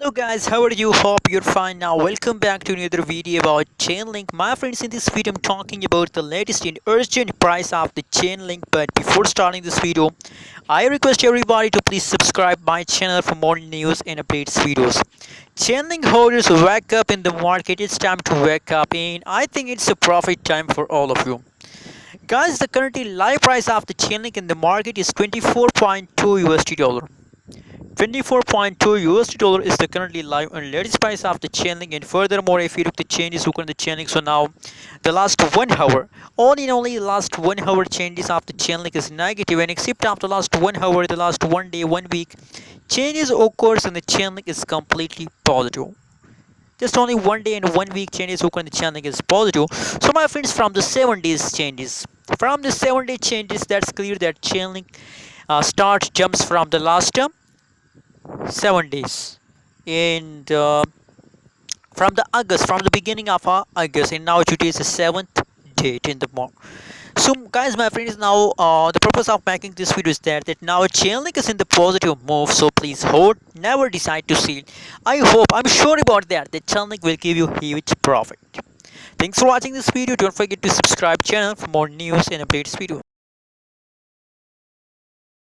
Hello guys, how are you? Hope you're fine. Now welcome back to another video about Chainlink. My friends, in this video I'm talking about the latest and urgent price of the Chainlink. But before starting this video, I request everybody to please subscribe my channel for more news and updates videos. Chainlink holders, wake up in the market. It's time to wake up, and I think it's a profit time for all of you. Guys, the currently live price of the Chainlink in the market is 24.2 USD dollar. 24.2 USD dollar is the currently live and latest price of the Chainlink. And furthermore, if you look the changes, look on the Chainlink. So now the last 1 hour, only the last 1 hour changes of the Chainlink is negative, and except after the last 1 hour, the last 1 day, 1 week, changes occurs in the Chainlink is completely positive. Just only 1 day and 1 week changes occur in the Chainlink is positive. So my friends, from the 7 days changes, from the 7 day changes, that's clear that Chainlink start jumps from the last 7 days, and from the beginning of August, and now today is the 7th date in the month. So guys, my friends, now the purpose of making this video is that now Chainlink is in the positive move, so please hold, never decide to sell. I'm sure about that Chainlink will give you huge profit. Thanks for watching this video. Don't forget to subscribe channel for more news and updates video.